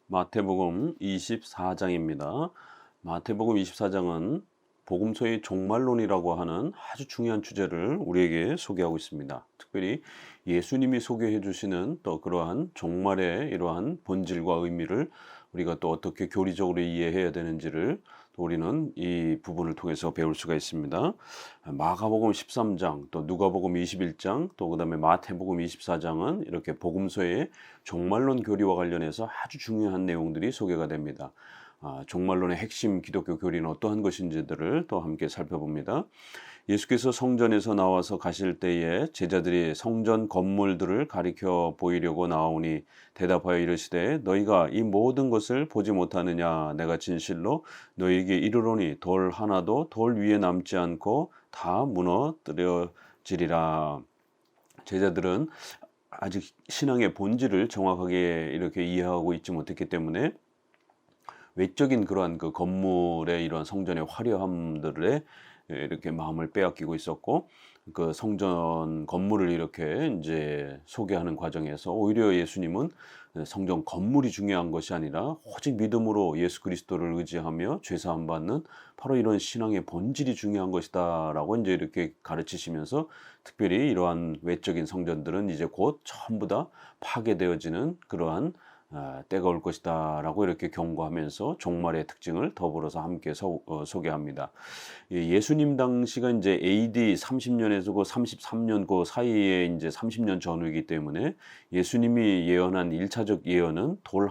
마태복음 24장입니다. 마태복음 24장은 복음서의 종말론이라고 하는 아주 중요한 주제를 우리에게 소개하고 있습니다. 특별히 예수님이 소개해 주시는 또 그러한 종말의 이러한 본질과 의미를 우리가 또 어떻게 교리적으로 이해해야 되는지를 또 우리는 이 부분을 통해서 배울 수가 있습니다. 마가복음 13장, 또 누가복음 21장, 또 그다음에 마태복음 24장은 이렇게 복음서의 종말론 교리와 관련해서 아주 중요한 내용들이 소개가 됩니다. 종말론의 핵심 기독교 교리는 어떠한 것인지들을 또 함께 살펴봅니다. 예수께서 성전에서 나와서 가실 때에 제자들이 성전 건물들을 가리켜 보이려고 나오니 대답하여 이르시되 너희가 이 모든 것을 보지 못하느냐 내가 진실로 너희에게 이르노니 돌 하나도 돌 위에 남지 않고 다 무너뜨려지리라. 제자들은 아직 신앙의 본질을 정확하게 이렇게 이해하고 있지 못했기 때문에 외적인 그러한 그 건물의 이런 성전의 화려함들에 이렇게 마음을 빼앗기고 있었고, 그 성전 건물을 이렇게 이제 소개하는 과정에서 오히려 예수님은 성전 건물이 중요한 것이 아니라 오직 믿음으로 예수 그리스도를 의지하며 죄 사함 받는 바로 이런 신앙의 본질이 중요한 것이다라고 이제 이렇게 가르치시면서, 특별히 이러한 외적인 성전들은 이제 곧 전부 다 파괴되어지는 그러한 때가 올 것이다 라고 이렇게 경고하면서 종말의 특징을 더불어서 함께 소개합니다. 예수님 당시가 이제 AD 30년에서 그 33년 그 사이에 이제 30년 전후이기 때문에 예수님이 예언한 1차적 예언은 돌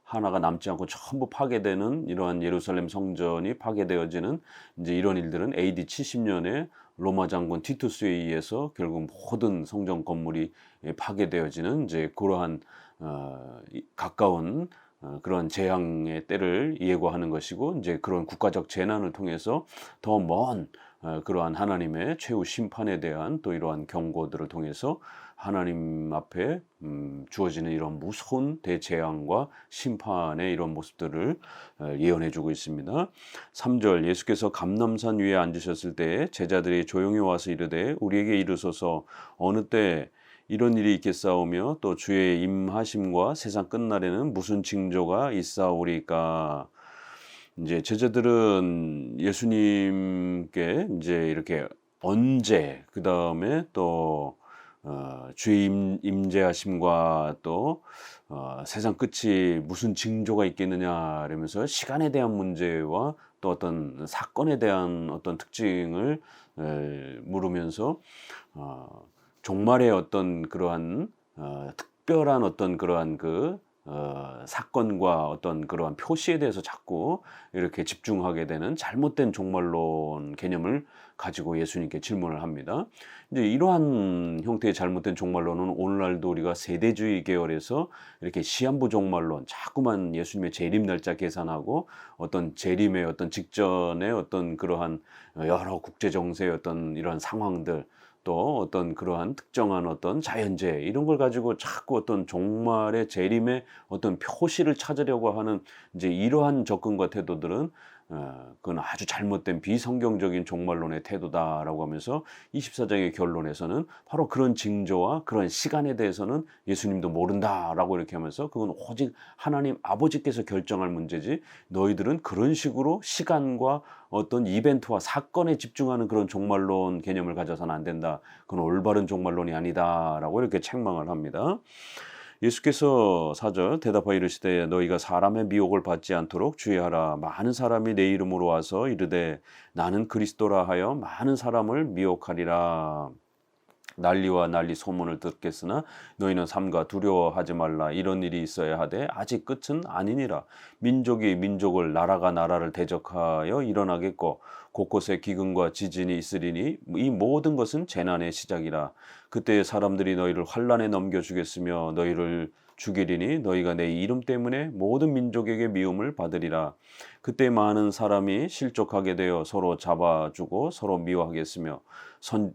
하나가 남지 않고 전부 파괴되는 이러한 예루살렘 성전이 파괴되어지는 이제 이런 일들은 AD 70년에 로마 장군 티투스에 의해서 결국 모든 성전 건물이 파괴되어지는 이제 그러한 가까운 그런 재앙의 때를 예고하는 것이고, 이제 그런 국가적 재난을 통해서 더 먼 그러한 하나님의 최후 심판에 대한 또 이러한 경고들을 통해서 하나님 앞에 주어지는 이런 무서운 대재앙과 심판의 이런 모습들을 예언해 주고 있습니다. 3절 예수께서 감람산 위에 앉으셨을 때 제자들이 조용히 와서 이르되 우리에게 이르소서 어느 때 이런 일이 있겠사오며 또 주의 임하심과 세상 끝날에는 무슨 징조가 있사오리까. 이제 제자들은 예수님께 이제 이렇게 언제, 그 다음에 또 주의 임재하심과 또 세상 끝이 무슨 징조가 있겠느냐 이러면서 시간에 대한 문제와 또 어떤 사건에 대한 어떤 특징을 물으면서 종말의 어떤 그러한 특별한 어떤 그러한 사건과 어떤 그러한 표시에 대해서 자꾸 이렇게 집중하게 되는 잘못된 종말론 개념을 가지고 예수님께 질문을 합니다. 이제 이러한 형태의 잘못된 종말론은 오늘날도 우리가 세대주의 계열에서 이렇게 시한부 종말론, 자꾸만 예수님의 재림 날짜 계산하고 어떤 재림의 어떤 직전의 어떤 그러한 여러 국제 정세의 어떤 이런 상황들, 또 어떤 그러한 특정한 어떤 자연재해 이런 걸 가지고 자꾸 어떤 종말의 재림의 어떤 표시를 찾으려고 하는 이제 이러한 접근과 태도들은 그건 아주 잘못된 비성경적인 종말론의 태도다라고 하면서 24장의 결론에서는 바로 그런 징조와 그런 시간에 대해서는 예수님도 모른다라고 이렇게 하면서 그건 오직 하나님 아버지께서 결정할 문제지 너희들은 그런 식으로 시간과 어떤 이벤트와 사건에 집중하는 그런 종말론 개념을 가져서는 안 된다. 그건 올바른 종말론이 아니다라고 이렇게 책망을 합니다. 예수께서 4절 대답하여 이르시되 너희가 사람의 미혹을 받지 않도록 주의하라. 많은 사람이 내 이름으로 와서 이르되 나는 그리스도라 하여 많은 사람을 미혹하리라. 난리와 난리 소문을 듣겠으나 너희는 삼가 두려워하지 말라. 이런 일이 있어야 하되 아직 끝은 아니니라. 민족이 민족을 나라가 나라를 대적하여 일어나겠고 곳곳에 기근과 지진이 있으리니 이 모든 것은 재난의 시작이라. 그때 사람들이 너희를 환난에 넘겨주겠으며 너희를 죽이리니 너희가 내 이름 때문에 모든 민족에게 미움을 받으리라. 그때 많은 사람이 실족하게 되어 서로 잡아주고 서로 미워하겠으며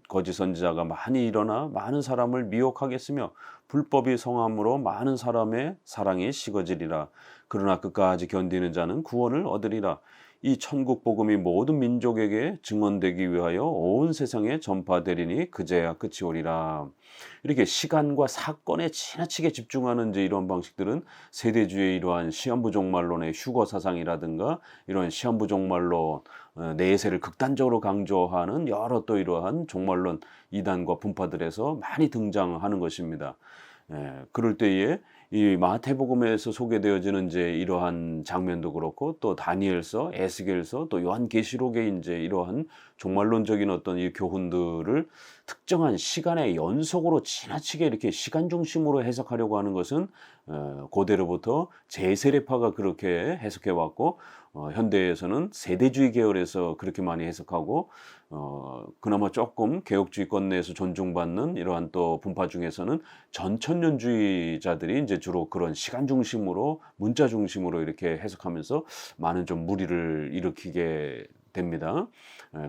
거짓 선지자가 많이 일어나 많은 사람을 미혹하겠으며 불법이 성함으로 많은 사람의 사랑이 식어지리라. 그러나 끝까지 견디는 자는 구원을 얻으리라. 이 천국 복음이 모든 민족에게 증언되기 위하여 온 세상에 전파되리니 그제야 끝이 오리라. 이렇게 시간과 사건에 지나치게 집중하는 이제 이런 방식들은 세대주의의 이러한 시한부 종말론의 휴거 사상이라든가 이런 시한부 종말론 내세를 극단적으로 강조하는 여러 또 이러한 종말론 이단과 분파들에서 많이 등장하는 것입니다. 그럴 때에 이 마태복음에서 소개되어지는 이제 이러한 장면도 그렇고 또 다니엘서, 에스겔서, 또 요한계시록의 이제 이러한 종말론적인 어떤 이 교훈들을 특정한 시간의 연속으로 지나치게 이렇게 시간 중심으로 해석하려고 하는 것은 고대로부터 제세례파가 그렇게 해석해 왔고 현대에서는 세대주의 계열에서 그렇게 많이 해석하고 그나마 조금 개혁주의권 내에서 존중받는 이러한 또 분파 중에서는 전천년주의자들이 이제 주로 그런 시간 중심으로 문자 중심으로 이렇게 해석하면서 많은 좀 무리를 일으키게 됩니다.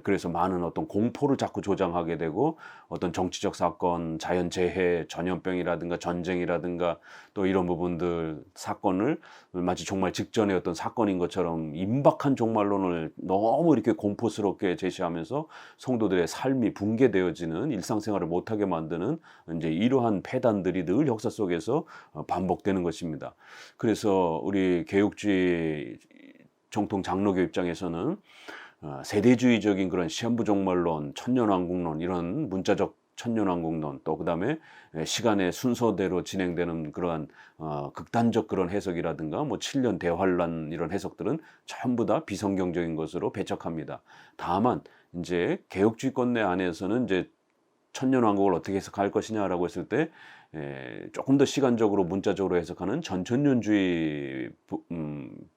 그래서 많은 어떤 공포를 자꾸 조장하게 되고 어떤 정치적 사건, 자연재해, 전염병이라든가 전쟁이라든가 또 이런 부분들 사건을 마치 정말 직전의 어떤 사건인 것처럼 임박한 종말론을 너무 이렇게 공포스럽게 제시하면서 성도들의 삶이 붕괴되어지는 일상생활을 못하게 만드는 이제 이러한 폐단들이 늘 역사 속에서 반복되는 것입니다. 그래서 우리 개혁주의 정통 장로교 입장에서는 세대주의적인 그런 시한부 종말론, 천년왕국론 이런 문자적 천년왕국론 또 그다음에 시간의 순서대로 진행되는 그러한 극단적 그런 해석이라든가 뭐 7년 대환란 이런 해석들은 전부 다 비성경적인 것으로 배척합니다. 다만 이제 개혁주의권 내 안에서는 이제 천년왕국을 어떻게 해석할 것이냐라고 했을 때 조금 더 시간적으로 문자적으로 해석하는 전천년주의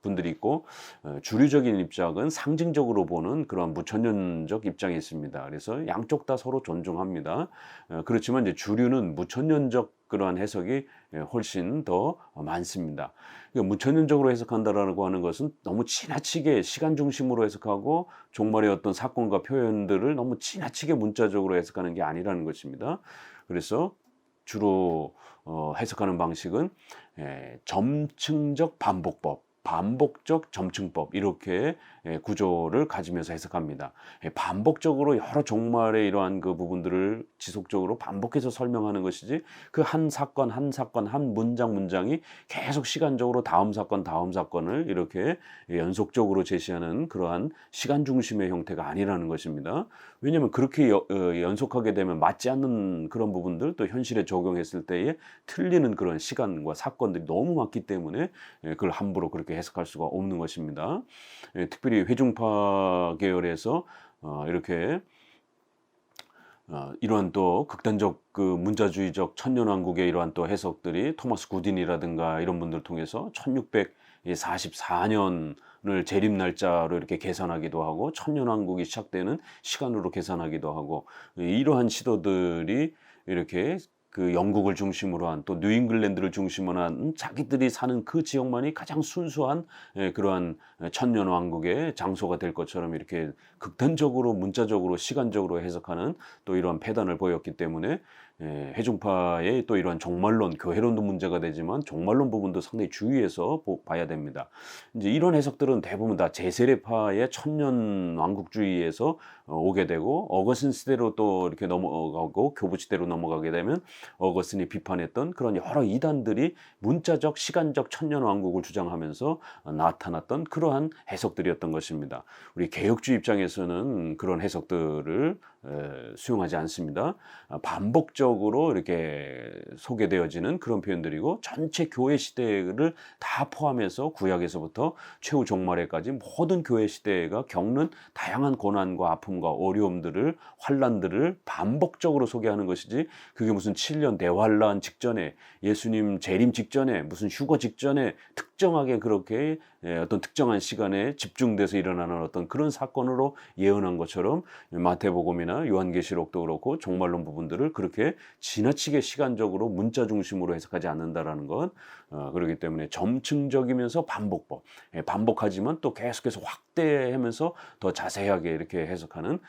분들이 있고 주류적인 입장은 상징적으로 보는 그런 무천년적 입장이 있습니다. 그래서 양쪽 다 서로 존중합니다. 그렇지만 이제 주류는 무천년적 그러한 해석이 훨씬 더 많습니다. 그러니까 무천년적으로 해석한다라고 하는 것은 너무 지나치게 시간 중심으로 해석하고 종말의 어떤 사건과 표현들을 너무 지나치게 문자적으로 해석하는 게 아니라는 것입니다. 그래서 주로 해석하는 방식은 점층적 반복법, 반복적 점층법 이렇게 구조를 가지면서 해석합니다. 반복적으로 여러 종말의 이러한 그 부분들을 지속적으로 반복해서 설명하는 것이지 그 한 사건 한 사건 한 문장 문장이 계속 시간적으로 다음 사건을 이렇게 연속적으로 제시하는 그러한 시간 중심의 형태가 아니라는 것입니다. 왜냐하면 그렇게 연속하게 되면 맞지 않는 그런 부분들 또 현실에 적용했을 때에 틀리는 그런 시간과 사건들이 너무 많기 때문에 그걸 함부로 그렇게 해석할 수가 없는 것입니다. 특별히 회중파 계열에서 이렇게 이러한 또 극단적 그 문자주의적 천년왕국의 이러한 또 해석들이 토마스 구딘이라든가 이런 분들 통해서 1644년을 재림 날짜로 이렇게 계산하기도 하고 천년왕국이 시작되는 시간으로 계산하기도 하고 이러한 시도들이 이렇게 그 영국을 중심으로 한 또 뉴잉글랜드를 중심으로 한 자기들이 사는 그 지역만이 가장 순수한 그러한 천년왕국의 장소가 될 것처럼 이렇게 극단적으로 문자적으로 시간적으로 해석하는 또 이러한 패단을 보였기 때문에 회중파의 또 이러한 종말론, 교회론도 문제가 되지만 종말론 부분도 상당히 주의해서 봐야 됩니다. 이제 이런 해석들은 대부분 다 제세례파의 천년왕국주의에서 오게 되고 어거스틴 시대로 또 이렇게 넘어가고 교부 시대로 넘어가게 되면 어거스틴이 비판했던 그런 여러 이단들이 문자적 시간적 천년왕국을 주장하면서 나타났던 그러한 해석들이었던 것입니다. 우리 개혁주의 입장에서는 그런 해석들을 수용하지 않습니다. 반복적으로 이렇게 소개되어지는 그런 표현들이고 전체 교회 시대를 다 포함해서 구약에서부터 최후 종말에까지 모든 교회 시대가 겪는 다양한 고난과 아픔과 어려움들을 환란들을 반복적으로 소개하는 것이지 그게 무슨 7년 대환란 직전에 예수님 재림 직전에 무슨 휴거 직전에 특정하게 그렇게 어떤 특정한 시간에 집중돼서 일어나는 어떤 그런 사건으로 예언한 것처럼 마태복음이나 요한계시록도 그렇고 종말론 부분들을 그렇게 지나치게 시간적으로 문자 중심으로 해석하지 않는다라는 것. 그렇기 때문에 점층적이면서 반복법, 반복하지만 또 계속해서 확대하면서 더 자세하게 이렇게 해석하는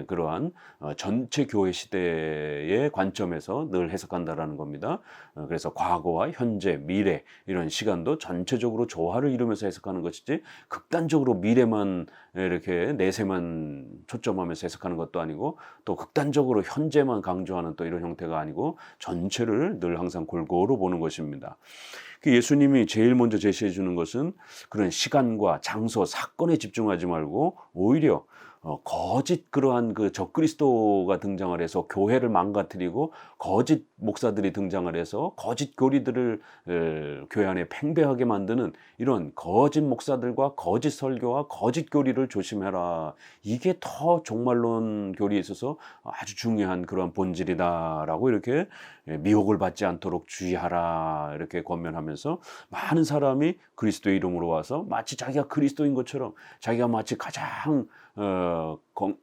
그러한 전체 교회 시대의 관점에서 늘 해석한다라는 겁니다. 그래서 과거와 현재, 미래 이런 시간도 전체적으로 조화를 이루면서 해석하는 것이지 극단적으로 미래만 이렇게 내세만 초점하면서 해석하는 것도 아니고 또 극단적으로 현재만 강조하는 또 이런 형태가 아니고 전체를 늘 항상 골고루 보는 것입니다. 예수님이 제일 먼저 제시해 주는 것은 그런 시간과 장소, 사건에 집중하지 말고 오히려 거짓 그러한 그 적그리스도가 등장을 해서 교회를 망가뜨리고 거짓 목사들이 등장을 해서 거짓 교리들을 교회 안에 팽배하게 만드는 이런 거짓 목사들과 거짓 설교와 거짓 교리를 조심해라. 이게 더 종말론 교리에 있어서 아주 중요한 그러한 본질이다라고 이렇게 미혹을 받지 않도록 주의하라 이렇게 권면하면서 많은 사람이 그리스도의 이름으로 와서 마치 자기가 그리스도인 것처럼 자기가 마치 가장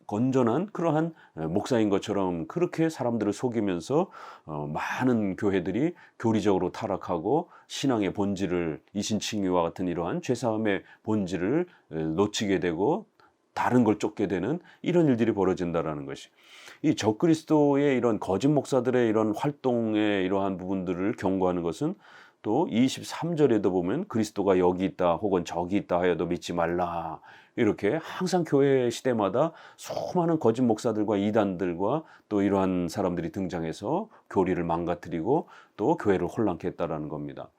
건전한 그러한 목사인 것처럼 그렇게 사람들을 속이면서 많은 교회들이 교리적으로 타락하고 신앙의 본질을 이신칭의와 같은 이러한 죄사함의 본질을 놓치게 되고 다른 걸 쫓게 되는 이런 일들이 벌어진다라는 것이 이 적그리스도의 이런 거짓 목사들의 이런 활동의 이러한 부분들을 경고하는 것은 또 23절에도 보면 그리스도가 여기 있다 혹은 저기 있다 하여도 믿지 말라. 이렇게 항상 교회 시대마다 수많은 거짓 목사들과 이단들과 또 이러한 사람들이 등장해서 교리를 망가뜨리고 또 교회를 혼란케 했다라는 겁니다.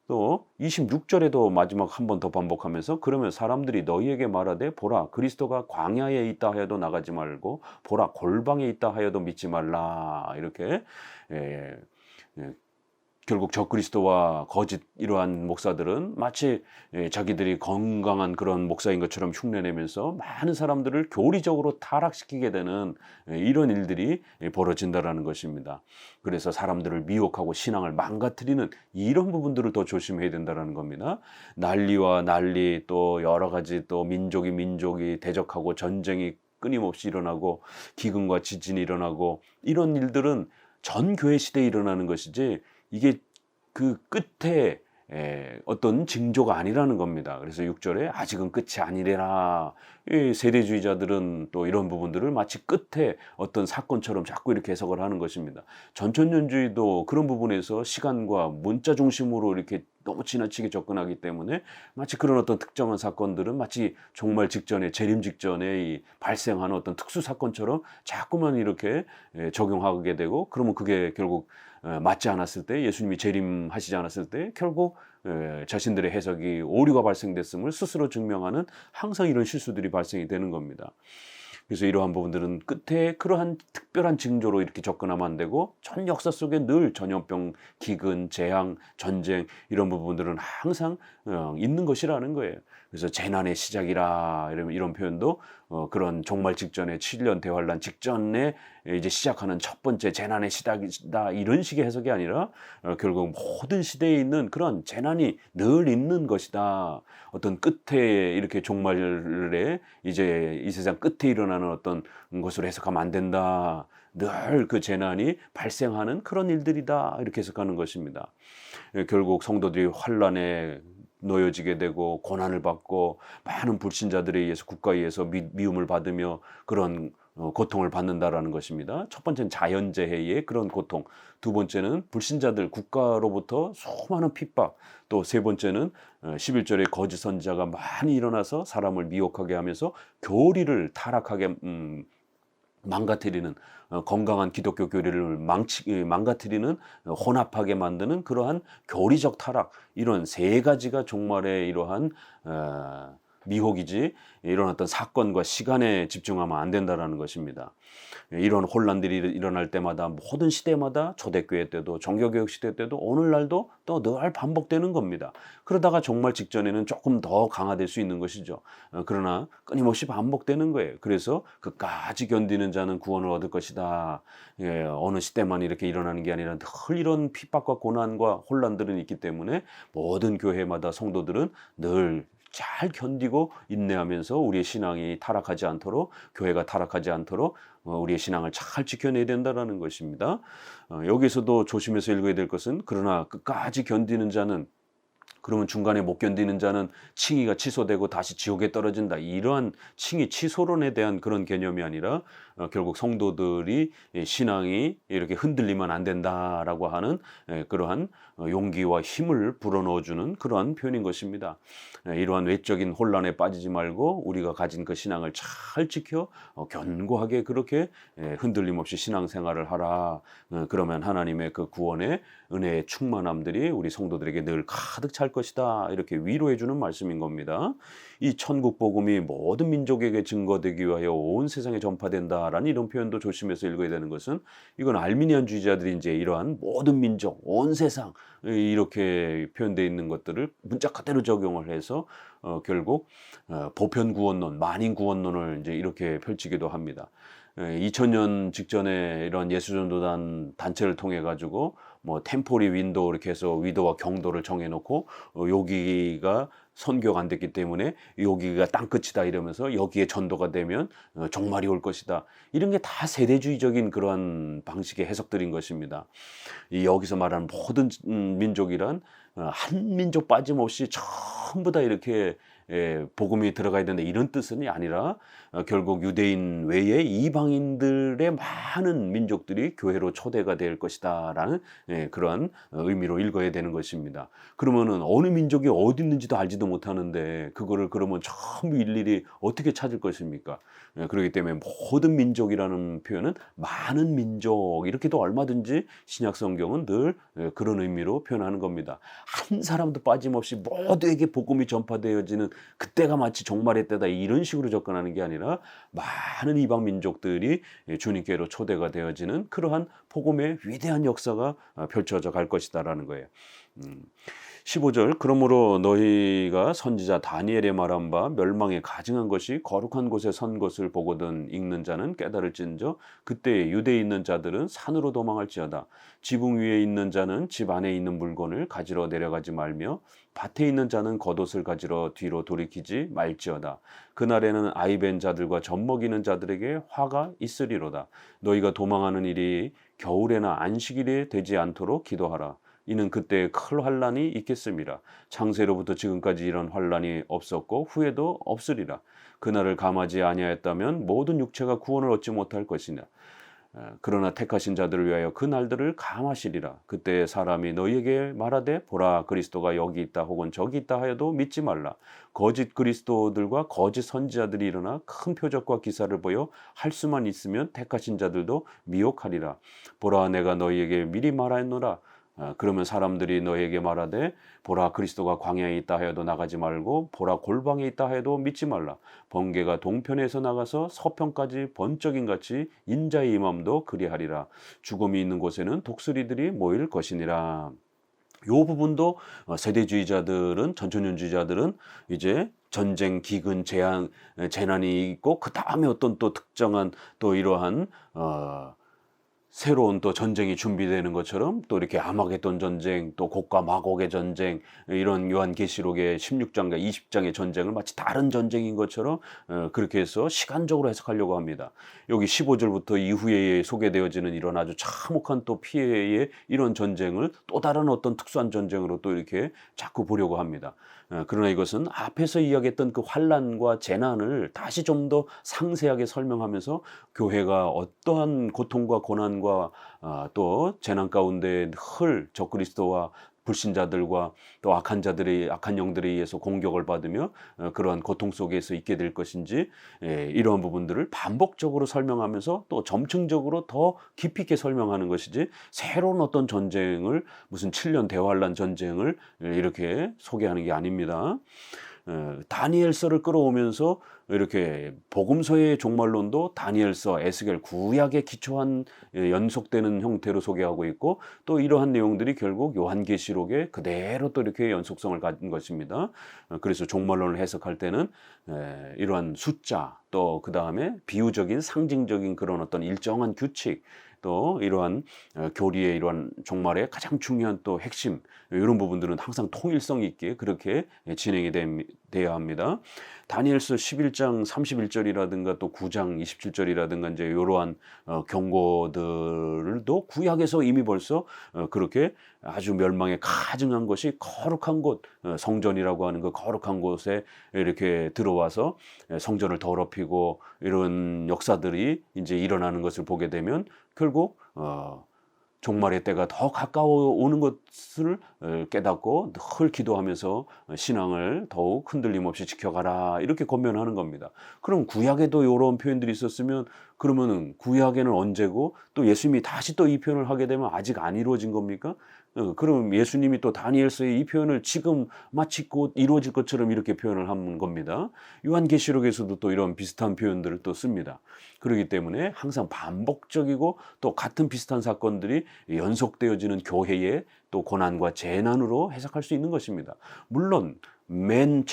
또 26절에도 마지막 한 번 더 반복하면서 그러면 사람들이 너희에게 말하되 보라 그리스도가 광야에 있다 하여도 나가지 말고 보라 골방에 있다 하여도 믿지 말라. 이렇게 결국 적그리스도와 거짓 이러한 목사들은 마치 자기들이 건강한 그런 목사인 것처럼 흉내내면서 많은 사람들을 교리적으로 타락시키게 되는 이런 일들이 벌어진다라는 것입니다. 그래서 사람들을 미혹하고 신앙을 망가뜨리는 이런 부분들을 더 조심해야 된다는 겁니다. 난리와 난리 또 여러 가지 또 민족이 대적하고 전쟁이 끊임없이 일어나고 기근과 지진이 일어나고 이런 일들은 전 교회 시대에 일어나는 것이지 이게 그 끝에 어떤 징조가 아니라는 겁니다. 그래서 6절에 아직은 끝이 아니래라. 이 세대주의자들은 또 이런 부분들을 마치 끝에 어떤 사건처럼 자꾸 이렇게 해석을 하는 것입니다. 전천년주의도 그런 부분에서 시간과 문자 중심으로 이렇게 너무 지나치게 접근하기 때문에 마치 그런 어떤 특정한 사건들은 마치 종말 직전에 재림 직전에 이 발생하는 어떤 특수 사건처럼 자꾸만 이렇게 적용하게 되고 그러면 그게 결국 맞지 않았을 때 예수님이 재림하시지 않았을 때 결국 자신들의 해석이 오류가 발생됐음을 스스로 증명하는 항상 이런 실수들이 발생이 되는 겁니다. 그래서 이러한 부분들은 끝에 그러한 특별한 징조로 이렇게 접근하면 안 되고 전 역사 속에 늘 전염병, 기근, 재앙, 전쟁 이런 부분들은 항상 있는 것이라는 거예요. 그래서 재난의 시작이라 이런 표현도 그런 종말 직전에 7년 대환란 직전에 이제 시작하는 첫 번째 재난의 시작이다 이런 식의 해석이 아니라 결국 모든 시대에 있는 그런 재난이 늘 있는 것이다. 어떤 끝에 이렇게 종말에 이제 이 세상 끝에 일어나는 어떤 것으로 해석하면 안 된다. 늘 그 재난이 발생하는 그런 일들이다. 이렇게 해석하는 것입니다. 결국 성도들이 환란에 놓여지게 되고 고난을 받고 많은 불신자들에 의해서 국가에 의해서 미움을 받으며 그런 고통을 받는다라는 것입니다. 첫 번째는 자연재해의 그런 고통, 두 번째는 불신자들 국가로부터 수많은 핍박, 또 세 번째는 11절에 거짓 선지자가 많이 일어나서 사람을 미혹하게 하면서 교리를 타락하게 망가뜨리는 건강한 기독교 교리를 망가뜨리는 혼합하게 만드는 그러한 교리적 타락 이런 세 가지가 종말의 이러한 미혹이지 이런 어떤 사건과 시간에 집중하면 안 된다라는 것입니다. 이런 혼란들이 일어날 때마다 모든 시대마다 초대교회 때도 종교개혁 시대 때도 오늘날도 또 늘 반복되는 겁니다. 그러다가 정말 직전에는 조금 더 강화될 수 있는 것이죠. 그러나 끊임없이 반복되는 거예요. 그래서 그까지 견디는 자는 구원을 얻을 것이다. 예, 어느 시대만 이렇게 일어나는 게 아니라 늘 이런 핍박과 고난과 혼란들은 있기 때문에 모든 교회마다 성도들은 늘 잘 견디고 인내하면서 우리의 신앙이 타락하지 않도록, 교회가 타락하지 않도록 우리의 신앙을 잘 지켜내야 된다는 것입니다. 여기서도 조심해서 읽어야 될 것은 그러나 끝까지 견디는 자는, 그러면 중간에 못 견디는 자는 칭의가 취소되고 다시 지옥에 떨어진다. 이러한 칭의 취소론에 대한 그런 개념이 아니라 결국 성도들이 신앙이 이렇게 흔들리면 안 된다라고 하는 그러한 용기와 힘을 불어넣어주는 그러한 표현인 것입니다. 이러한 외적인 혼란에 빠지지 말고 우리가 가진 그 신앙을 잘 지켜 견고하게 그렇게 흔들림 없이 신앙생활을 하라. 그러면 하나님의 그 구원의 은혜의 충만함들이 우리 성도들에게 늘 가득 찰 것이다. 이렇게 위로해 주는 말씀인 겁니다. 이 천국 복음이 모든 민족에게 증거되기 위하여 온 세상에 전파된다라는 이런 표현도 조심해서 읽어야 되는 것은, 이건 알미니안주의자들이 이제 이러한 모든 민족, 온 세상 이렇게 표현되어 있는 것들을 문자 그대로 적용을 해서 결국 보편 구원론, 만인 구원론을 이제 이렇게 펼치기도 합니다. 2000년 직전에 이런 예수전도단 단체를 통해 가지고 뭐 템포리 윈도우 이렇게 해서 위도와 경도를 정해놓고 여기가 선교가 안 됐기 때문에 여기가 땅끝이다 이러면서 여기에 전도가 되면 종말이 올 것이다. 이런 게 다 세대주의적인 그러한 방식의 해석들인 것입니다. 여기서 말하는 모든 민족이란 한 민족 빠짐없이 전부 다 이렇게 복음이 들어가야 된다 이런 뜻은 아니라 결국 유대인 외에 이방인들의 많은 민족들이 교회로 초대가 될 것이다 라는 그러한 의미로 읽어야 되는 것입니다. 그러면은 어느 민족이 어디 있는지도 알지도 못하는데 그거를 그러면 전부 일일이 어떻게 찾을 것입니까? 그렇기 때문에 모든 민족이라는 표현은 많은 민족 이렇게도 얼마든지 신약 성경은 늘 그런 의미로 표현하는 겁니다. 한 사람도 빠짐없이 모두에게 복음이 전파되어지는 그때가 마치 종말의 때다 이런 식으로 접근하는 게 아니라 많은 이방 민족들이 주님께로 초대가 되어지는 그러한 복음의 위대한 역사가 펼쳐져 갈 것이다라는 거예요. 15절 그러므로 너희가 선지자 다니엘의 말한 바 멸망에 가증한 것이 거룩한 곳에 선 것을 보거든 읽는 자는 깨달을진저 그때 유대에 있는 자들은 산으로 도망할지어다. 지붕 위에 있는 자는 집 안에 있는 물건을 가지러 내려가지 말며 밭에 있는 자는 겉옷을 가지러 뒤로 돌이키지 말지어다. 그날에는 아이벤 자들과 젖먹이는 자들에게 화가 있으리로다. 너희가 도망하는 일이 겨울에나 안식일에 되지 않도록 기도하라. 이는 그때 큰 환란이 있겠습니다. 창세로부터 지금까지 이런 환란이 없었고 후에도 없으리라. 그날을 감하지 아니하였다면 모든 육체가 구원을 얻지 못할 것이냐. 그러나 택하신 자들을 위하여 그 날들을 감하시리라. 그때 사람이 너희에게 말하되 보라 그리스도가 여기 있다 혹은 저기 있다 하여도 믿지 말라. 거짓 그리스도들과 거짓 선지자들이 일어나 큰 표적과 기사를 보여 할 수만 있으면 택하신 자들도 미혹하리라. 보라 내가 너희에게 미리 말하였노라. 그러면 사람들이 너에게 말하되 보라 그리스도가 광야에 있다 하여도 나가지 말고 보라 골방에 있다 해도 믿지 말라. 번개가 동편에서 나가서 서편까지 번쩍인같이 인자의 임함도 그리하리라. 죽음이 있는 곳에는 독수리들이 모일 것이니라. 요 부분도 세대주의자들은 전천년주의자들은 이제 전쟁, 기근, 재난이 있고 그 다음에 어떤 또 특정한 또 이러한 새로운 또 전쟁이 준비되는 것처럼 또 이렇게 아마겟돈 전쟁, 또 곡과 마곡의 전쟁, 이런 요한계시록의 16장과 20장의 전쟁을 마치 다른 전쟁인 것처럼 그렇게 해서 시간적으로 해석하려고 합니다. 여기 15절부터 이후에 소개되어지는 이런 아주 참혹한 또 피해의 이런 전쟁을 또 다른 어떤 특수한 전쟁으로 또 이렇게 자꾸 보려고 합니다. 그러나 이것은 앞에서 이야기했던 그 환난과 재난을 다시 좀 더 상세하게 설명하면서 교회가 어떠한 고통과 고난과 또 재난 가운데 늘 적그리스도와 불신자들과 또 악한 자들의 악한 영들에 의해서 공격을 받으며 그러한 고통 속에서 있게 될 것인지 이러한 부분들을 반복적으로 설명하면서 또 점층적으로 더 깊이 있게 설명하는 것이지 새로운 어떤 전쟁을 무슨 7년 대환란 전쟁을 이렇게 소개하는 게 아닙니다. 다니엘서를 끌어오면서 이렇게 복음서의 종말론도 다니엘서, 에스겔, 구약에 기초한 연속되는 형태로 소개하고 있고, 또 이러한 내용들이 결국 요한계시록에 그대로 또 이렇게 연속성을 가진 것입니다. 그래서 종말론을 해석할 때는 이러한 숫자, 또 그 다음에 비유적인 상징적인 그런 어떤 일정한 규칙, 또 이러한 교리의 이러한 종말의 가장 중요한 또 핵심, 이런 부분들은 항상 통일성 있게 그렇게 진행이 돼야 합니다. 다니엘서 11장 31절이라든가 또 9장 27절이라든가 이제 이러한 경고들도 구약에서 이미 벌써 그렇게 아주 멸망에 가증한 것이 거룩한 곳, 성전이라고 하는 그 거룩한 곳에 이렇게 들어와서 성전을 더럽히고 이런 역사들이 이제 일어나는 것을 보게 되면 결국 종말의 때가 더 가까워 오는 것을 깨닫고 늘 기도하면서 신앙을 더욱 흔들림 없이 지켜가라, 이렇게 권면하는 겁니다. 그럼 구약에도 이런 표현들이 있었으면 그러면은 구약에는 언제고, 또 예수님이 다시 또 이 표현을 하게 되면 아직 안 이루어진 겁니까? 그럼 예수님이 또 다니엘서의 이 표현을 지금 마치 곧 이루어질 것처럼 이렇게 표현을 한 겁니다. 요한계시록에서도 또 이런 비슷한 표현들을 또 씁니다. 그렇기 때문에 항상 반복적이고 또 같은 비슷한 사건들이 연속되어지는 교회의 또 고난과 재난으로 해석할 수 있는 것입니다. 물론 맨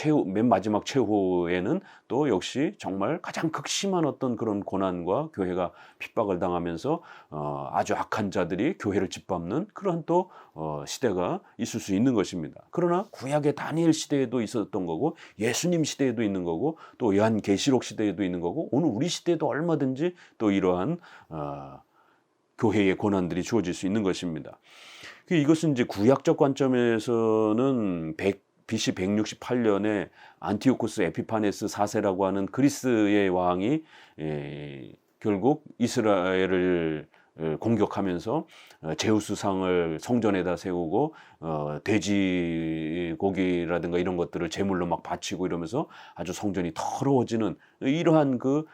마지막 최후에는 또 역시 정말 가장 극심한 어떤 그런 고난과 교회가 핍박을 당하면서 아주 악한 자들이 교회를 짓밟는 그러한 또 시대가 있을 수 있는 것입니다. 그러나 구약의 다니엘 시대에도 있었던 거고, 예수님 시대에도 있는 거고, 또 요한계시록 시대에도 있는 거고, 오늘 우리 시대에도 얼마든지 또 이러한 교회의 고난들이 주어질 수 있는 것입니다. 이것은 이제 구약적 관점에서는 BC 168년에 안티오코스 에피파네스 4세라고 하는 그리스의 왕이 결국 이스라엘을 공격하면서 제우스상을 성전에다 세우고 돼지고기라든가 이런 것들을 제물로 막 바치고 이러면서 아주 성전이 더러워지는 이러한 그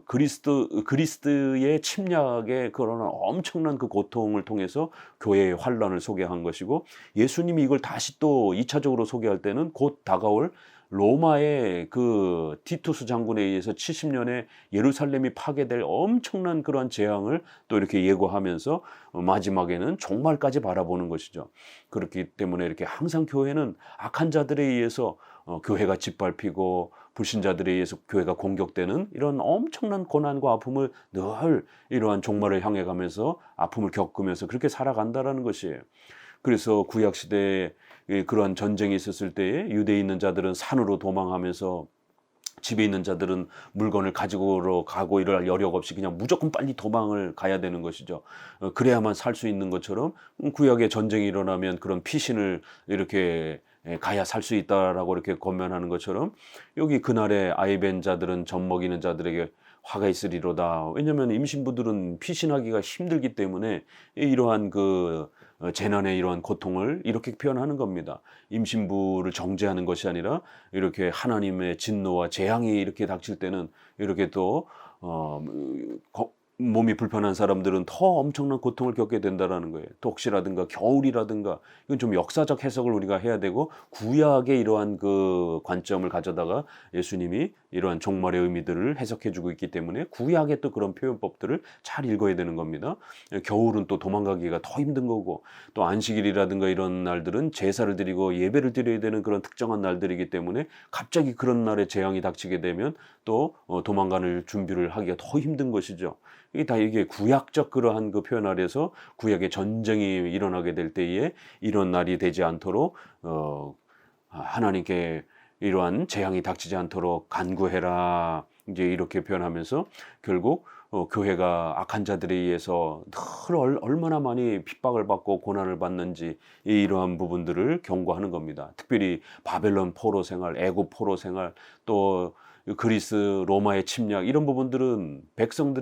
그리스도의 침략의 그런 엄청난 그 고통을 통해서 교회의 환란을 소개한 것이고, 예수님이 이걸 다시 또 2차적으로 소개할 때는 곧 다가올 로마의 그 티투스 장군에 의해서 70년에 예루살렘이 파괴될 엄청난 그러한 재앙을 또 이렇게 예고하면서 마지막에는 종말까지 바라보는 것이죠. 그렇기 때문에 이렇게 항상 교회는 악한 자들에 의해서 교회가 짓밟히고 불신자들에 의해서 교회가 공격되는 이런 엄청난 고난과 아픔을 늘 이러한 종말을 향해 가면서 아픔을 겪으면서 그렇게 살아간다라는 것이에요. 그래서 구약시대에 그러한 전쟁이 있었을 때에 유대에 있는 자들은 산으로 도망하면서 집에 있는 자들은 물건을 가지고 가고 이럴 여력 없이 그냥 무조건 빨리 도망을 가야 되는 것이죠. 그래야만 살 수 있는 것처럼 구약에 전쟁이 일어나면 그런 피신을 이렇게 가야 살 수 있다라고 이렇게 권면하는 것처럼 여기 그날의 아이벤 자들은 젖 먹이는 자들에게 화가 있으리로다. 왜냐하면 임신부들은 피신하기가 힘들기 때문에 이러한 그 재난의 이러한 고통을 이렇게 표현하는 겁니다. 임신부를 정죄하는 것이 아니라 이렇게 하나님의 진노와 재앙이 이렇게 닥칠 때는 이렇게 또 몸이 불편한 사람들은 더 엄청난 고통을 겪게 된다라는 거예요. 독시라든가 겨울이라든가, 이건 좀 역사적 해석을 우리가 해야 되고, 구약의 이러한 그 관점을 가져다가 예수님이 이러한 종말의 의미들을 해석해주고 있기 때문에 구약의 또 그런 표현법들을 잘 읽어야 되는 겁니다. 겨울은 또 도망가기가 더 힘든 거고, 또 안식일이라든가 이런 날들은 제사를 드리고 예배를 드려야 되는 그런 특정한 날들이기 때문에 갑자기 그런 날에 재앙이 닥치게 되면 또 도망가는 준비를 하기가 더 힘든 것이죠. 이게 구약적 그러한 그 표현 아래서 구약의 전쟁이 일어나게 될 때에 이런 날이 되지 않도록 하나님께 이러한 재앙이 닥치지 않도록 간구해라, 이제 이렇게 표현하면서 결국 교회가 악한 자들에 의해서 늘 얼마나 많이 핍박을 받고 고난을 받는지 이러한 부분들을 경고하는 겁니다. 특별히 바벨론 포로 생활, 애굽 포로 생활, 또 그리스 로마의 침략, 이런 부분들은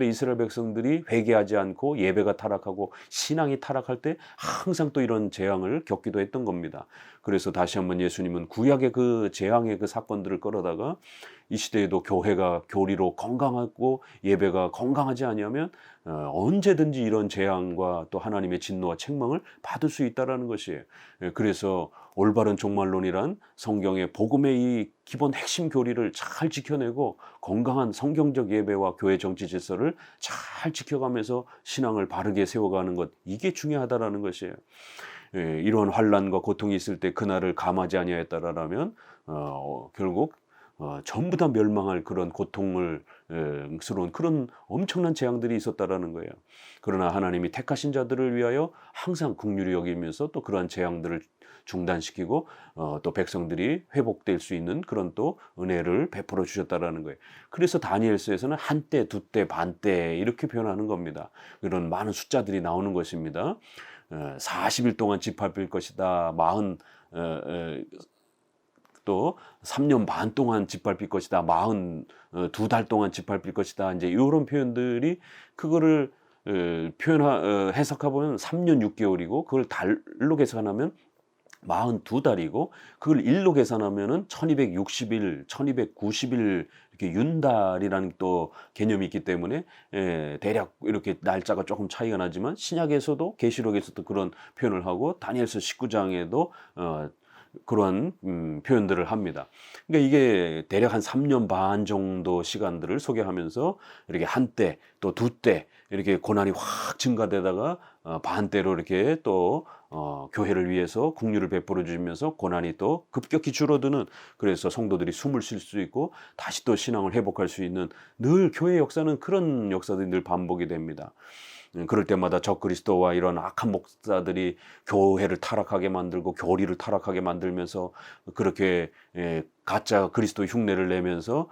이스라엘 백성들이 회개하지 않고 예배가 타락하고 신앙이 타락할 때 항상 또 이런 재앙을 겪기도 했던 겁니다. 그래서 다시 한번 예수님은 구약의 그 재앙의 그 사건들을 끌어다가 이 시대에도 교회가 교리로 건강하고 예배가 건강하지 아니하면 언제든지 이런 재앙과 또 하나님의 진노와 책망을 받을 수 있다라는 것이에요. 그래서 올바른 종말론이란 성경의 복음의 이 기본 핵심 교리를 잘 지켜내고 건강한 성경적 예배와 교회 정치 질서를 잘 지켜가면서 신앙을 바르게 세워가는 것, 이게 중요하다라는 것이에요. 이런 환난과 고통이 있을 때 그날을 감하지 아니하였다라면 결국 전부 다 멸망할 그런 고통을 스러운 그런 엄청난 재앙들이 있었다라는 거예요. 그러나 하나님이 택하신 자들을 위하여 항상 긍휼히 여기면서 또 그러한 재앙들을 중단시키고 또 백성들이 회복될 수 있는 그런 또 은혜를 베풀어 주셨다라는 거예요. 그래서 다니엘서에서는 한때, 두때, 반때 이렇게 표현하는 겁니다. 이런 많은 숫자들이 나오는 것입니다. 40일 동안 짓밟힐 것이다. 또 3년 반 동안 짓밟힐 것이다. 42달 동안 짓밟힐 것이다. 이제 이런 표현들이 그거를 해석해보면 3년 6개월이고 그걸 달로 계산하면 42달이고 그걸 일로 계산하면은 1260일, 1290일 이렇게 윤달이라는 또 개념이 있기 때문에 대략 이렇게 날짜가 조금 차이가 나지만 신약에서도 계시록에서도 그런 표현을 하고 다니엘서 19장에도 그런 표현들을 합니다. 그러니까 이게 대략 한 3년 반 정도 시간들을 소개하면서 이렇게 한때 또 두때 이렇게 고난이 확 증가되다가 반때로 이렇게 또 교회를 위해서 긍휼을 베풀어 주시면서 고난이 또 급격히 줄어드는, 그래서 성도들이 숨을 쉴 수 있고 다시 또 신앙을 회복할 수 있는, 늘 교회 역사는 그런 역사들이 늘 반복이 됩니다. 그럴 때마다 적그리스도와 이런 악한 목사들이 교회를 타락하게 만들고 교리를 타락하게 만들면서 그렇게 가짜 그리스도 흉내를 내면서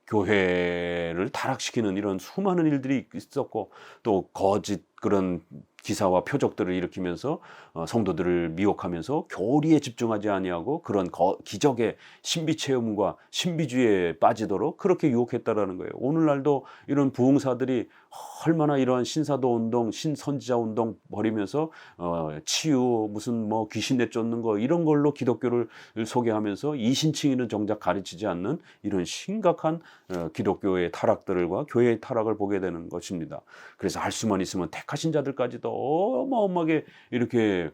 교회를 타락시키는 이런 수많은 일들이 있었고, 또 거짓 그런 기사와 표적들을 일으키면서 성도들을 미혹하면서 교리에 집중하지 아니하고 그런 기적의 신비 체험과 신비주의에 빠지도록 그렇게 유혹했다라는 거예요. 오늘날도 이런 부흥사들이 얼마나 이러한 신사도 운동, 신선지자 운동 벌이면서 치유, 무슨 뭐 귀신 내쫓는 거 이런 걸로 기독교를 소개하면서 이신칭의는 정작 가르치지 않는 이런 심각한 기독교의 타락들과 교회의 타락을 보게 되는 것입니다. 그래서 할 수만 있으면 택하신 자들까지도 어마어마하게 이렇게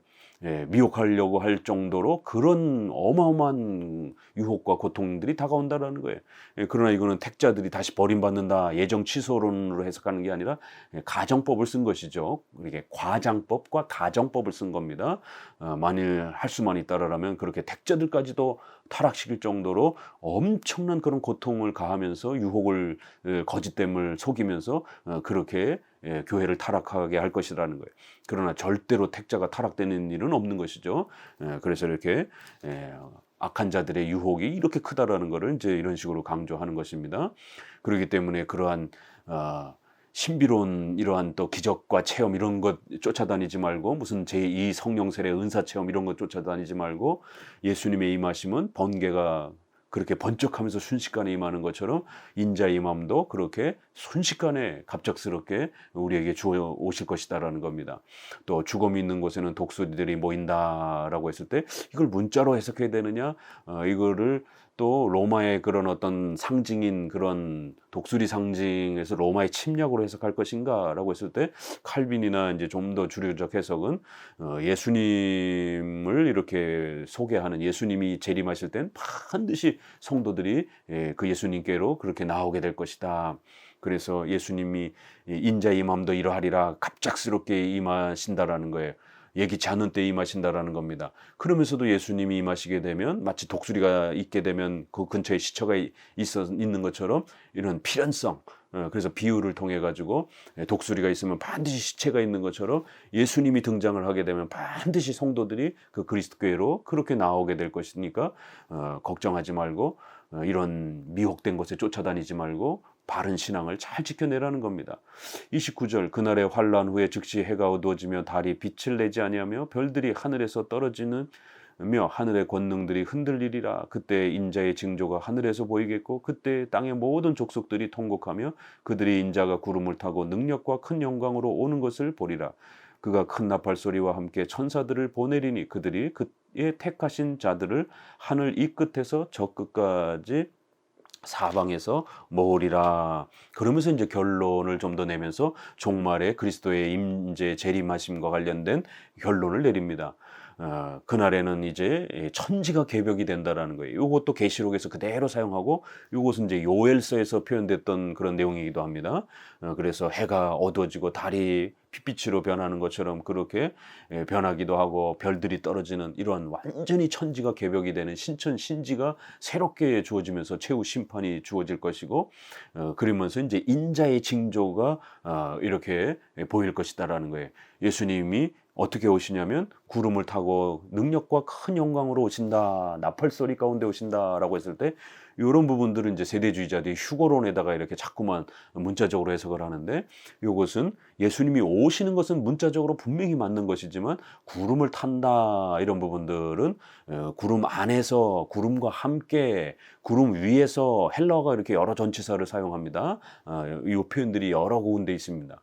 미혹하려고 할 정도로 그런 어마어마한 유혹과 고통들이 다가온다라는 거예요. 그러나 이거는 택자들이 다시 버림받는다, 예정 취소론으로 해석하는 게 아니라 가정법을 쓴 것이죠. 이게 과장법과 가정법을 쓴 겁니다. 만일 할 수만 있다라면 그렇게 택자들까지도 타락시킬 정도로 엄청난 그런 고통을 가하면서 유혹을, 거짓됨을 속이면서 그렇게 교회를 타락하게 할 것이라는 거예요. 그러나 절대로 택자가 타락되는 일은 없는 것이죠. 그래서 이렇게 악한 자들의 유혹이 이렇게 크다라는 것을 이제 이런 식으로 강조하는 것입니다. 그렇기 때문에 그러한 신비로운 이러한 또 기적과 체험 이런 것 쫓아다니지 말고, 무슨 제2 성령 세례 은사 체험 이런 것 쫓아다니지 말고, 예수님의 임하심은 번개가 그렇게 번쩍하면서 순식간에 임하는 것처럼 인자의 임함도 그렇게 순식간에 갑작스럽게 우리에게 주어 오실 것이다라는 겁니다. 또 죽음이 있는 곳에는 독수리들이 모인다라고 했을 때 이걸 문자로 해석해야 되느냐, 이거를 또 로마의 그런 어떤 상징인 그런 독수리 상징에서 로마의 침략으로 해석할 것인가라고 했을 때 칼빈이나 이제 좀 더 주류적 해석은 예수님을 이렇게 소개하는, 예수님이 재림하실 땐 반드시 성도들이 그 예수님께로 그렇게 나오게 될 것이다. 그래서 예수님이 인자의 임함도 이러하리라 갑작스럽게 임하신다라는 거예요. 예기치 않은 때 임하신다라는 겁니다. 그러면서도 예수님이 임하시게 되면 마치 독수리가 있게 되면 그 근처에 시처가 있는 것처럼 이런 필연성, 그래서 비유를 통해 가지고 독수리가 있으면 반드시 시체가 있는 것처럼 예수님이 등장을 하게 되면 반드시 성도들이 그 그리스도께로 그렇게 나오게 될 것이니까 걱정하지 말고 이런 미혹된 곳에 쫓아다니지 말고 바른 신앙을 잘 지켜내라는 겁니다. 29절, 그날의 환란 후에 즉시 해가 어두워지며 달이 빛을 내지 아니하며 별들이 하늘에서 떨어지는 며 하늘의 권능들이 흔들리리라. 그때 인자의 징조가 하늘에서 보이겠고 그때 땅의 모든 족속들이 통곡하며 그들이 인자가 구름을 타고 능력과 큰 영광으로 오는 것을 보리라. 그가 큰 나팔 소리와 함께 천사들을 보내리니 그들이 그의 택하신 자들을 하늘 이 끝에서 저 끝까지 사방에서 모으리라. 그러면서 이제 결론을 좀 더 내면서 종말에 그리스도의 임재 재림하심과 관련된 결론을 내립니다. 그날에는 이제 천지가 개벽이 된다라는 거예요. 요것도 계시록에서 그대로 사용하고 요것은 이제 요엘서에서 표현됐던 그런 내용이기도 합니다. 그래서 해가 어두워지고 달이 핏빛으로 변하는 것처럼 그렇게 변하기도 하고 별들이 떨어지는 이러한 완전히 천지가 개벽이 되는 신천 신지가 새롭게 주어지면서 최후 심판이 주어질 것이고 그러면서 이제 인자의 징조가 이렇게 보일 것이다라는 거예요. 예수님이 어떻게 오시냐면 구름을 타고 능력과 큰 영광으로 오신다. 나팔소리 가운데 오신다라고 했을 때 이런 부분들은 이제 세대주의자들이 휴거론에다가 이렇게 자꾸만 문자적으로 해석을 하는데 이것은 예수님이 오시는 것은 문자적으로 분명히 맞는 것이지만 구름을 탄다 이런 부분들은 구름 안에서 구름과 함께 구름 위에서 헬라어가 이렇게 여러 전치사를 사용합니다. 이 표현들이 여러 군데 있습니다.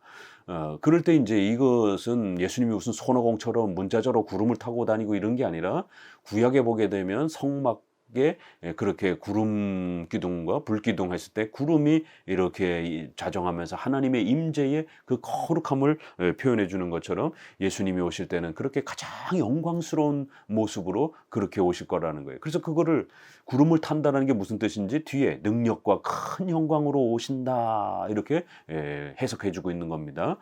그럴 때 이제 이것은 예수님이 무슨 손오공처럼 문자적으로 구름을 타고 다니고 이런 게 아니라 구약에 보게 되면 성막에 그렇게 구름 기둥과 불 기둥 했을 때 구름이 이렇게 자정하면서 하나님의 임재의 그 거룩함을 표현해 주는 것처럼 예수님이 오실 때는 그렇게 가장 영광스러운 모습으로 그렇게 오실 거라는 거예요. 그래서 그거를 구름을 탄다는 게 무슨 뜻인지 뒤에 능력과 큰 영광으로 오신다 이렇게 해석해 주고 있는 겁니다.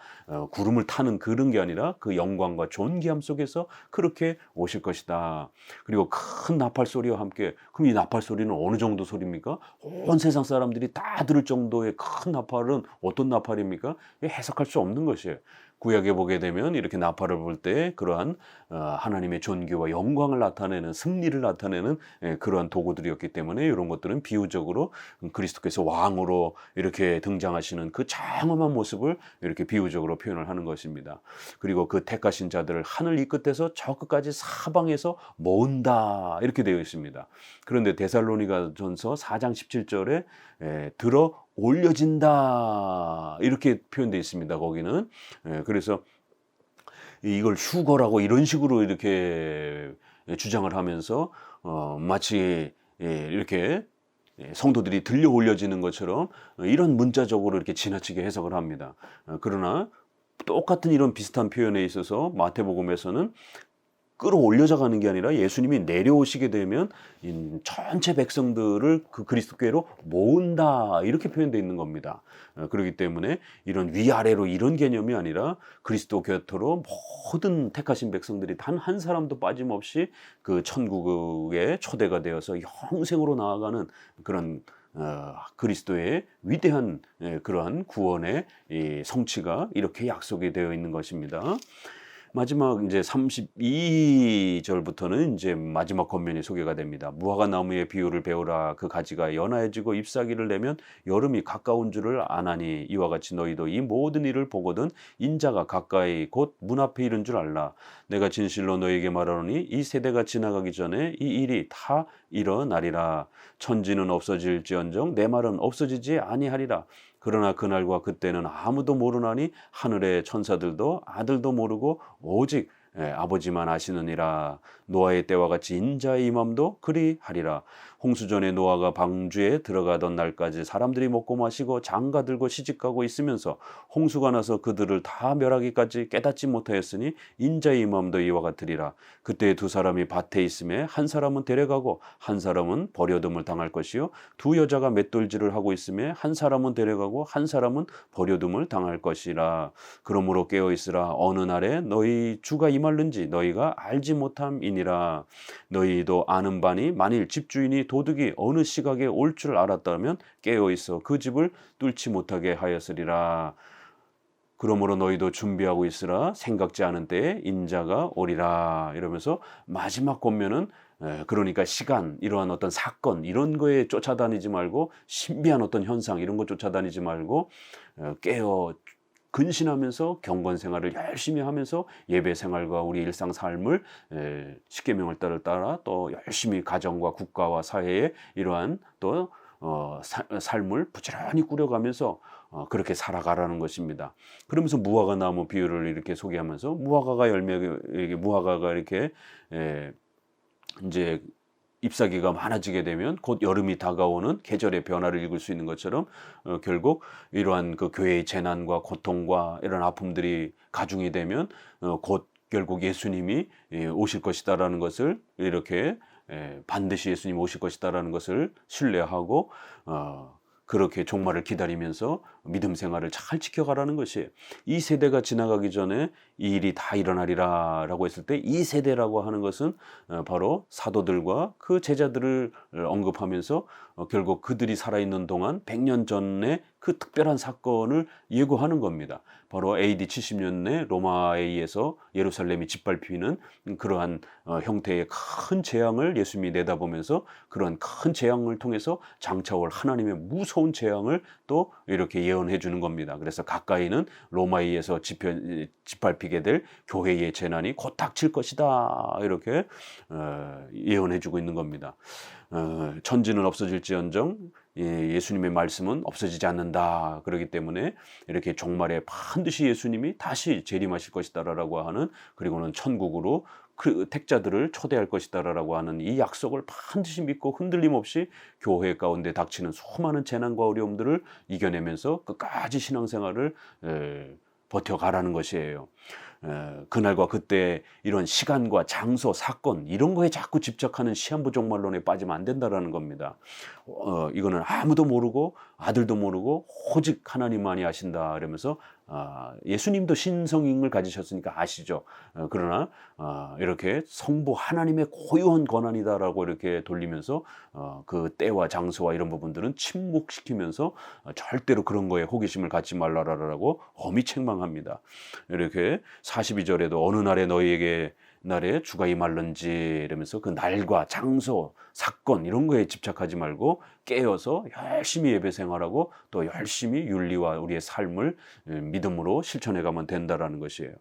구름을 타는 그런 게 아니라 그 영광과 존귀함 속에서 그렇게 오실 것이다. 그리고 큰 나팔 소리와 함께 그럼 이 나팔 소리는 어느 정도 소리입니까? 온 세상 사람들이 다 들을 정도의 큰 나팔은 어떤 나팔입니까? 해석할 수 없는 것이에요. 구약에 보게 되면 이렇게 나팔을 불 때 그러한 하나님의 존귀와 영광을 나타내는 승리를 나타내는 그러한 도구들이었기 때문에 이런 것들은 비유적으로 그리스도께서 왕으로 이렇게 등장하시는 그 장엄한 모습을 이렇게 비유적으로 표현을 하는 것입니다. 그리고 그 택하신 자들을 하늘 이 끝에서 저 끝까지 사방에서 모은다 이렇게 되어 있습니다. 그런데 데살로니가전서 4장 17절에 들어 올려진다 이렇게 표현되어 있습니다. 거기는 그래서 이걸 휴거라고 이런 식으로 이렇게 주장을 하면서 마치 이렇게 성도들이 들려 올려지는 것처럼 이런 문자적으로 이렇게 지나치게 해석을 합니다. 그러나 똑같은 이런 비슷한 표현에 있어서 마태복음에서는 끌어올려져 가는 게 아니라 예수님이 내려오시게 되면 전체 백성들을 그 그리스도께로 모은다 이렇게 표현되어 있는 겁니다. 그렇기 때문에 이런 위아래로 이런 개념이 아니라 그리스도 곁으로 모든 택하신 백성들이 단 한 사람도 빠짐없이 그 천국에 초대가 되어서 영생으로 나아가는 그런 그리스도의 위대한 그러한 구원의 이 성취가 이렇게 약속이 되어 있는 것입니다. 마지막 이제 32절부터는 이제 마지막 권면이 소개가 됩니다. 무화과 나무의 비유를 배우라. 그 가지가 연하여지고 잎사귀를 내면 여름이 가까운 줄을 아나니 이와 같이 너희도 이 모든 일을 보거든 인자가 가까이 곧 문 앞에 이른 줄 알라. 내가 진실로 너에게 말하노니 이 세대가 지나가기 전에 이 일이 다 일어나리라. 천지는 없어질지언정 내 말은 없어지지 아니하리라. 그러나 그날과 그때는 아무도 모르나니 하늘의 천사들도 아들도 모르고 오직 아버지만 아시느니라. 노아의 때와 같이 인자의 임함도 그리하리라. 홍수전에 노아가 방주에 들어가던 날까지 사람들이 먹고 마시고 장가 들고 시집가고 있으면서 홍수가 나서 그들을 다 멸하기까지 깨닫지 못하였으니 인자의 임함도 이와 같으리라. 그때 두 사람이 밭에 있음에 한 사람은 데려가고 한 사람은 버려둠을 당할 것이요 두 여자가 맷돌질을 하고 있음에 한 사람은 데려가고 한 사람은 버려둠을 당할 것이라. 그러므로 깨어있으라. 어느 날에 너희 주가 임할는지 너희가 알지 못함이니라. 너희도 아는 바니 만일 집주인이 도둑이 어느 시각에 올 줄 알았다면 깨어있어 그 집을 뚫지 못하게 하였으리라. 그러므로 너희도 준비하고 있으라. 생각지 않은 때에 인자가 오리라. 이러면서 마지막 권면은 그러니까 시간, 이러한 어떤 사건 이런 거에 쫓아다니지 말고 신비한 어떤 현상 이런 거 쫓아다니지 말고 깨어 근신하면서 경건 생활을 열심히 하면서 예배 생활과 우리 일상 삶을 십계명을 따라 또 열심히 가정과 국가와 사회에 이러한 또 삶을 부지런히 꾸려가면서 그렇게 살아가라는 것입니다. 그러면서 무화과 나무 비유를 이렇게 소개하면서 무화과가 이렇게 이제 잎사귀가 많아지게 되면 곧 여름이 다가오는 계절의 변화를 읽을 수 있는 것처럼 결국 이러한 그 교회의 재난과 고통과 이런 아픔들이 가중이 되면 곧 결국 예수님이 오실 것이다라는 것을 이렇게 반드시 예수님이 오실 것이다라는 것을 신뢰하고 그렇게 종말을 기다리면서 믿음 생활을 잘 지켜가라는 것이, 이 세대가 지나가기 전에 이 일이 다 일어나리라라고 했을 때 이 세대라고 하는 것은 바로 사도들과 그 제자들을 언급하면서 결국 그들이 살아있는 동안 100년 전에 그 특별한 사건을 예고하는 겁니다. 바로 AD 70년에 로마에 의해서 예루살렘이 짓밟히는 그러한 형태의 큰 재앙을 예수님이 내다보면서 그런 큰 재앙을 통해서 장차 올 하나님의 무서운 재앙을 또 이렇게 예언해 주는 겁니다. 그래서 가까이는 로마에 의해서 짓밟히게 될 교회의 재난이 곧 닥칠 것이다, 이렇게 예언해 주고 있는 겁니다. 천지는 없어질지언정 예수님의 말씀은 없어지지 않는다. 그렇기 때문에 이렇게 종말에 반드시 예수님이 다시 재림하실 것이다라고 하는, 그리고는 천국으로 그 택자들을 초대할 것이다라고 하는 이 약속을 반드시 믿고 흔들림 없이 교회 가운데 닥치는 수많은 재난과 어려움들을 이겨내면서 끝까지 신앙생활을 버텨가라는 것이에요. 그날과 그때 이런 시간과 장소, 사건 이런 거에 자꾸 집착하는 시한부 종말론에 빠지면 안 된다라는 겁니다. 이거는 아무도 모르고 아들도 모르고 오직 하나님만이 아신다 이러면서 예수님도 신성임을 가지셨으니까 아시죠. 그러나 이렇게 성부 하나님의 고유한 권한이다라고 이렇게 돌리면서 그 때와 장소와 이런 부분들은 침묵시키면서 절대로 그런 거에 호기심을 갖지 말라라고 엄히 책망합니다. 이렇게 42절에도 어느 날에 너희에게 날에 주가 임할는지 이러면서 그 날과 장소, 사건 이런 거에 집착하지 말고 깨어서 열심히 예배 생활하고 또 열심히 윤리와 우리의 삶을 믿음으로 실천해 가면 된다라는 것이에요.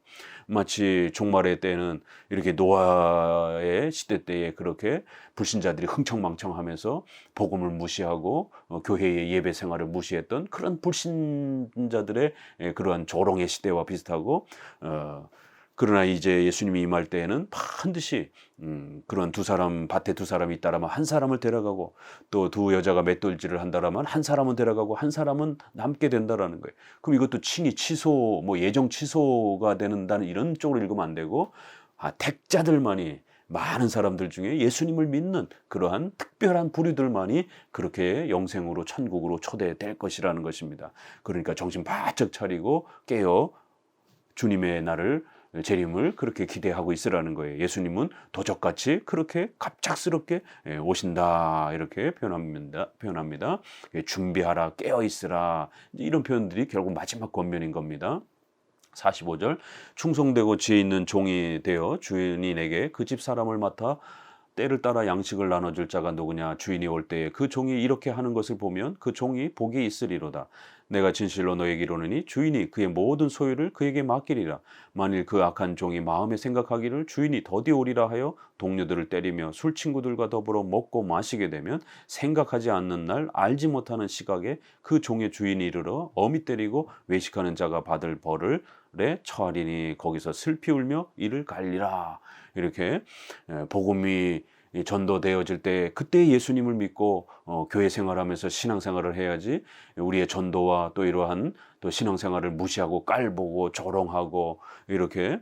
마치 종말의 때는 이렇게 노아의 시대 때에 그렇게 불신자들이 흥청망청하면서 복음을 무시하고 교회의 예배 생활을 무시했던 그런 불신자들의 그러한 조롱의 시대와 비슷하고, 그러나 이제 예수님이 임할 때에는 반드시 그런 두 사람, 밭에 두 사람이 있다라면 한 사람을 데려가고, 또 두 여자가 맷돌질을 한다라면 한 사람은 데려가고 한 사람은 남게 된다라는 거예요. 그럼 이것도 칭의 취소, 뭐 예정 취소가 되는다는 이런 쪽으로 읽으면 안 되고, 택자들만이, 많은 사람들 중에 예수님을 믿는 그러한 특별한 부류들만이 그렇게 영생으로 천국으로 초대될 것이라는 것입니다. 그러니까 정신 바짝 차리고 깨어 주님의 날을, 재림을 그렇게 기대하고 있으라는 거예요. 예수님은 도적같이 그렇게 갑작스럽게 오신다 이렇게 표현합니다. 준비하라, 깨어 있으라, 이런 표현들이 결국 마지막 권면인 겁니다. 45절, 충성되고 지혜 있는 종이 되어 주인에게 그 집 사람을 맡아 때를 따라 양식을 나눠줄 자가 누구냐. 주인이 올 때에 그 종이 이렇게 하는 것을 보면 그 종이 복이 있으리로다. 내가 진실로 너에게 이르노니 주인이 그의 모든 소유를 그에게 맡기리라. 만일 그 악한 종이 마음에 생각하기를 주인이 더디 오리라 하여 동료들을 때리며 술 친구들과 더불어 먹고 마시게 되면 생각하지 않는 날 알지 못하는 시각에 그 종의 주인이 이르러 어미 때리고 외식하는 자가 받을 벌을 처하리니 거기서 슬피 울며 이를 갈리라. 이렇게 복음이 전도되어질 때 그때 예수님을 믿고 교회 생활하면서 신앙생활을 해야지, 우리의 전도와 또 이러한 또 신앙생활을 무시하고 깔보고 조롱하고 이렇게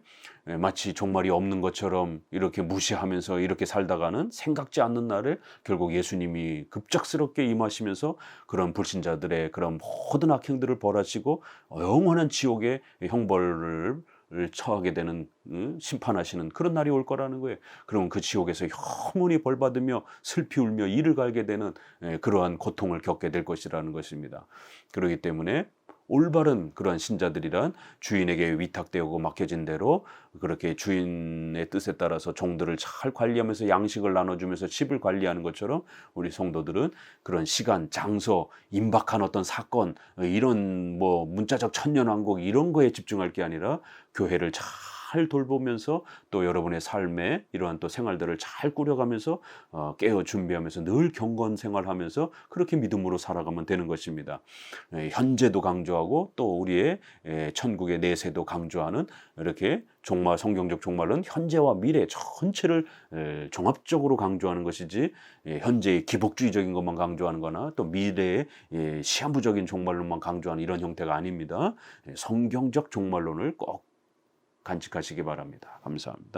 마치 종말이 없는 것처럼 이렇게 무시하면서 이렇게 살다가는 생각지 않는 날에 결국 예수님이 급작스럽게 임하시면서 그런 불신자들의 그런 모든 악행들을 벌하시고 영원한 지옥의 형벌을 처하게 되는, 심판하시는 그런 날이 올 거라는 거예요. 그러면 그 지옥에서 영원히 벌받으며 슬피 울며 이를 갈게 되는 그러한 고통을 겪게 될 것이라는 것입니다. 그렇기 때문에 올바른 그러한 신자들이란 주인에게 위탁되고 맡겨진 대로 그렇게 주인의 뜻에 따라서 종들을 잘 관리하면서 양식을 나눠주면서 집을 관리하는 것처럼 우리 성도들은 그런 시간, 장소, 임박한 어떤 사건, 이런 뭐 문자적 천년왕국 이런 거에 집중할 게 아니라 교회를 잘 돌보면서 또 여러분의 삶에 이러한 또 생활들을 잘 꾸려가면서 깨어 준비하면서 늘 경건 생활하면서 그렇게 믿음으로 살아가면 되는 것입니다. 현재도 강조하고 또 우리의 천국의 내세도 강조하는, 이렇게 종말, 성경적 종말은 현재와 미래 전체를 종합적으로 강조하는 것이지 현재의 기복주의적인 것만 강조하는 거나 또 미래의 시한부적인 종말론만 강조하는 이런 형태가 아닙니다. 성경적 종말론을 꼭 간직하시기 바랍니다. 감사합니다.